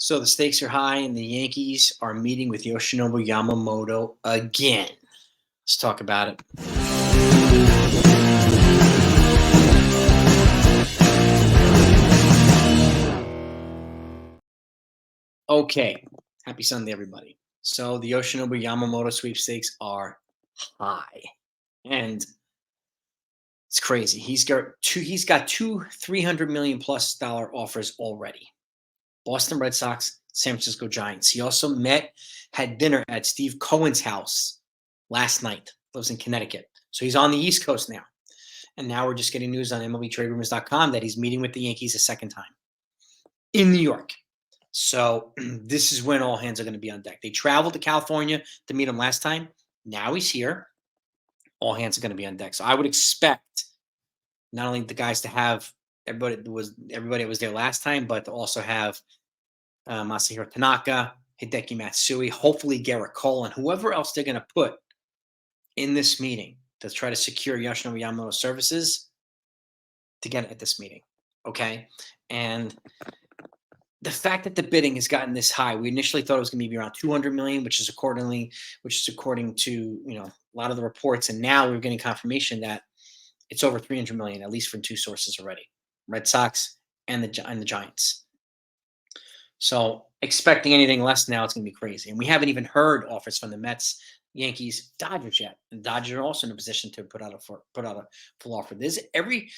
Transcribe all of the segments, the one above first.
So the stakes are high, and the Yankees are meeting with Yoshinobu Yamamoto again. Let's talk about it. Okay. Happy Sunday, everybody. So the Yoshinobu Yamamoto sweepstakes are high. And it's crazy. He's got two 300 million plus dollar offers already. Boston Red Sox, San Francisco Giants. He also had dinner at Steve Cohen's house last night. Lives in Connecticut. So he's on the East Coast now. And now we're just getting news on MLBTradeRumors.com that he's meeting with the Yankees a second time in New York. So this is when all hands are going to be on deck. They traveled to California to meet him last time. Now he's here. All hands are going to be on deck. So I would expect not only the guys to have everybody that was there last time, but to also have Masahiro Tanaka, Hideki Matsui, hopefully Garrett Cole, and whoever else they're going to put in this meeting to try to secure Yoshinobu Yamamoto services to get at this meeting. Okay. And the fact that the bidding has gotten this high, we initially thought it was going to be around 200 million, which is according to a lot of the reports, and now we're getting confirmation that it's over 300 million, at least from two sources already: Red Sox and the Giants. So expecting anything less now, it's going to be crazy. And we haven't even heard offers from the Mets, Yankees, Dodgers yet. And Dodgers are also in a position to put out a full offer. There's every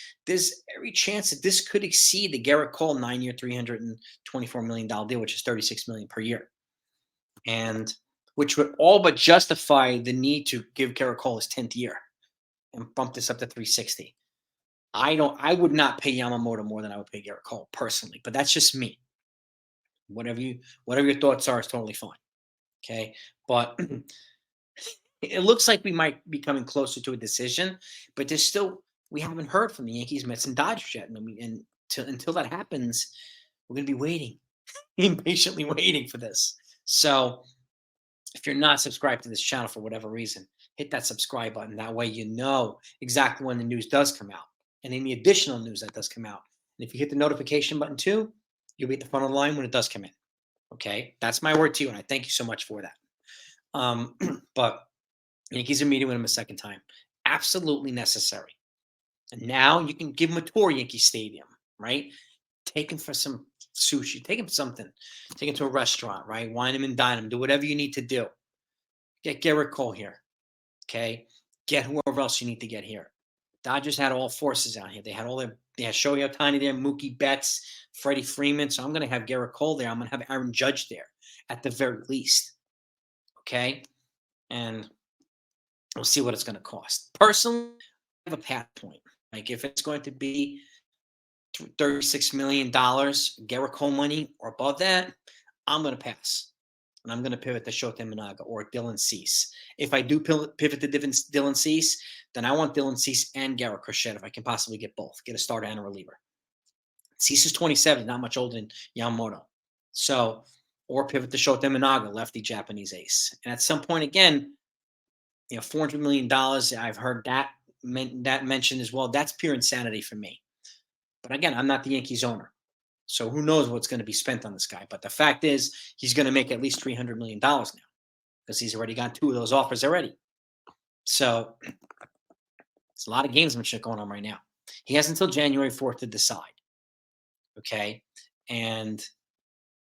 chance that this could exceed the Garrett Cole 9-year, $324 million deal, which is $36 million per year, and which would all but justify the need to give Garrett Cole his 10th year and bump this up to 360. I would not pay Yamamoto more than I would pay Garrett Cole personally, but that's just me. Whatever your thoughts are is totally fine. Okay, but it looks like we might be coming closer to a decision, but we haven't heard from the Yankees, Mets, and Dodgers yet. And until that happens, we're going to be waiting, impatiently waiting for this. So if you're not subscribed to this channel for whatever reason, hit that subscribe button. That way you know exactly when the news does come out and any additional news that does come out. And if you hit the notification button too, you'll be at the front of the line when it does come in. Okay, that's my word to you, and I thank you so much for that. But Yankees are meeting with him a second time. Absolutely necessary. And now you can give him a tour, Yankee Stadium, right? Take him for some sushi. Take him something. Take him to a restaurant, right? Wine him and dine him. Do whatever you need to do. Get Garrett Cole here, okay? Get whoever else you need to get here. Dodgers had all forces out here. They had Shohei Ohtani there, Mookie Betts, Freddie Freeman. So I'm going to have Garrett Cole there. I'm going to have Aaron Judge there at the very least, okay? And we'll see what it's going to cost. Personally, I have a path point. Like if it's going to be $36 million Garrett Cole money or above that, I'm going to pass. And I'm going to pivot to Shota Imanaga or Dylan Cease. If I do pivot to Dylan Cease, then I want Dylan Cease and Garrett Crochet if I can possibly get both, get a starter and a reliever. Cease is 27, not much older than Yamamoto. So, or pivot to Shota Imanaga, lefty Japanese ace. And at some point, again, $400 million, I've heard that mentioned as well. That's pure insanity for me. But again, I'm not the Yankees owner. So who knows what's going to be spent on this guy. But the fact is, he's going to make at least $300 million now because he's already got two of those offers already. So it's a lot of gamesmanship going on right now. He has until January 4th to decide. Okay? And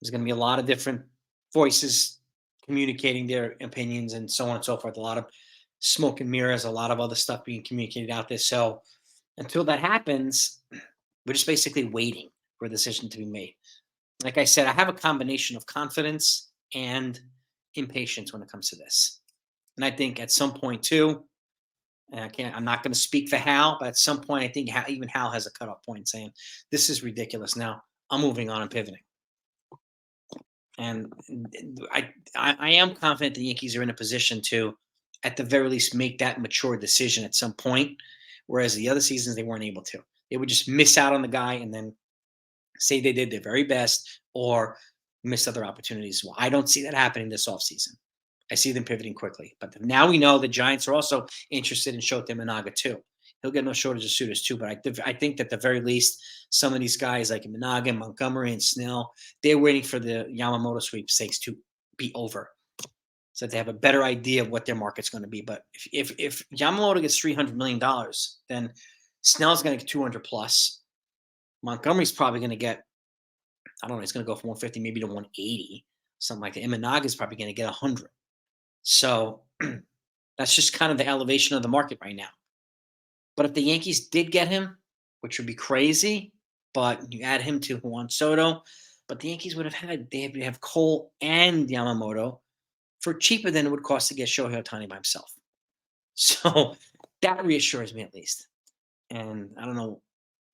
there's going to be a lot of different voices communicating their opinions and so on and so forth. A lot of smoke and mirrors, a lot of other stuff being communicated out there. So until that happens, we're just basically waiting for a decision to be made. Like I said, I have a combination of confidence and impatience when it comes to this. And I think at some point too, and I'm not going to speak for Hal, but at some point I think even Hal has a cutoff point saying, this is ridiculous. Now I'm moving on and pivoting. And I am confident the Yankees are in a position to, at the very least, make that mature decision at some point, whereas the other seasons they weren't able to. They would just miss out on the guy and then say they did their very best or miss other opportunities. Well, I don't see that happening this offseason. I see them pivoting quickly. But now we know the Giants are also interested in Shota Imanaga too. He'll get no shortage of suitors too. But I think that at the very least, some of these guys like Imanaga, Montgomery, and Snell, they're waiting for the Yamamoto sweepstakes to be over, so that they have a better idea of what their market's going to be. But if Yamamoto gets $300 million, then Snell's going to get 200 plus. Montgomery's probably going to get, I don't know, he's going to go from 150 maybe to 180, something like that. Imanaga's probably going to get 100. So that's just kind of the elevation of the market right now. But if the Yankees did get him, which would be crazy, but you add him to Juan Soto, but the Yankees would have Cole and Yamamoto for cheaper than it would cost to get Shohei Ohtani by himself. So that reassures me at least. And I don't know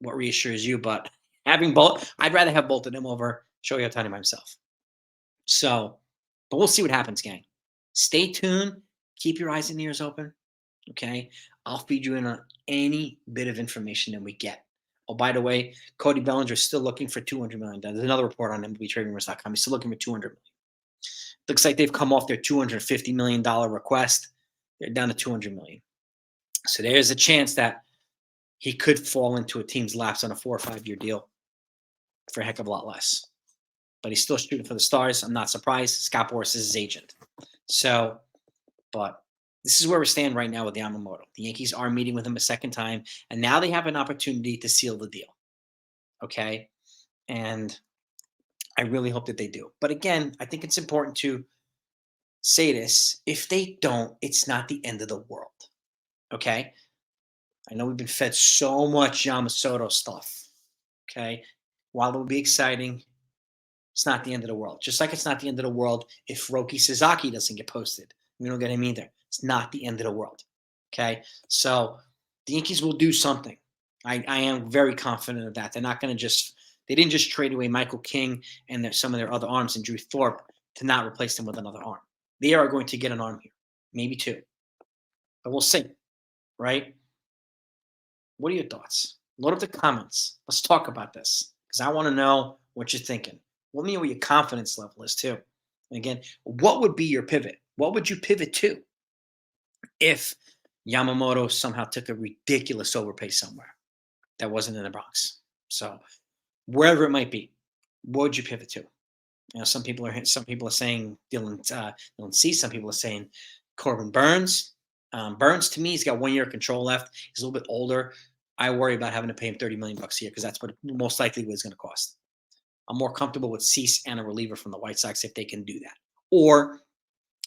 what reassures you, but having both, I'd rather have both of them over Shohei Ohtani by himself. So, but we'll see what happens, gang. Stay tuned. Keep your eyes and ears open. Okay. I'll feed you in on any bit of information that we get. Oh, by the way, Cody Bellinger is still looking for $200 million. There's another report on MLBTradingRumors.com. He's still looking for $200 million. Looks like they've come off their $250 million request. They're down to $200 million. So there's a chance that he could fall into a team's laps on a 4 or 5 year deal for a heck of a lot less. But he's still shooting for the stars. I'm not surprised. Scott Boras is his agent. So, but this is where we stand right now with Yamamoto. The Yankees are meeting with him a second time, and now they have an opportunity to seal the deal. Okay? And I really hope that they do. But again, I think it's important to say this. If they don't, it's not the end of the world. Okay? I know we've been fed so much Yamamoto stuff. Okay? While it will be exciting, it's not the end of the world. Just like it's not the end of the world if Roki Sasaki doesn't get posted. We don't get him either. It's not the end of the world. Okay? So the Yankees will do something. I am very confident of that. They're not going to they didn't just trade away Michael King and some of their other arms and Drew Thorpe to not replace them with another arm. They are going to get an arm here, maybe two. But we'll see, right? What are your thoughts? Load up the comments. Let's talk about this because I want to know what you're thinking. Let me know what your confidence level is too. And again, what would be your pivot? What would you pivot to if Yamamoto somehow took a ridiculous overpay somewhere that wasn't in the Bronx? So wherever it might be, what would you pivot to? You know, some people are saying Dylan Cease. Some people are saying Corbin Burns. Burns to me, he's got 1 year of control left. He's a little bit older. I worry about having to pay him $30 million a year because that's what most likely what it's going to cost. I'm more comfortable with Cease and a reliever from the White Sox if they can do that, or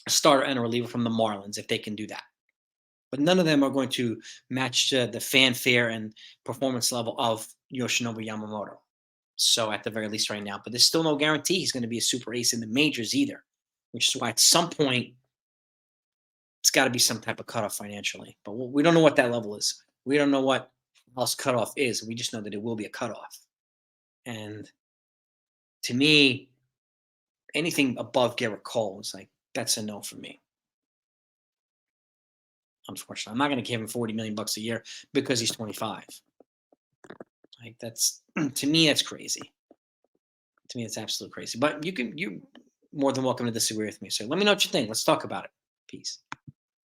a starter and a reliever from the Marlins if they can do that. But none of them are going to match the fanfare and performance level of Yoshinobu Yamamoto. So at the very least right now, but there's still no guarantee he's going to be a super ace in the majors either, which is why at some point it's got to be some type of cutoff financially. But we don't know what that level is. We don't know what else cutoff is. We just know that it will be a cutoff. And to me, anything above Garrett Cole is like, that's a no for me. Unfortunately, I'm not going to give him $40 million a year because he's 25. Like that's to me, that's crazy. To me, it's absolutely crazy. But you're more than welcome to disagree with me. So let me know what you think. Let's talk about it. Peace.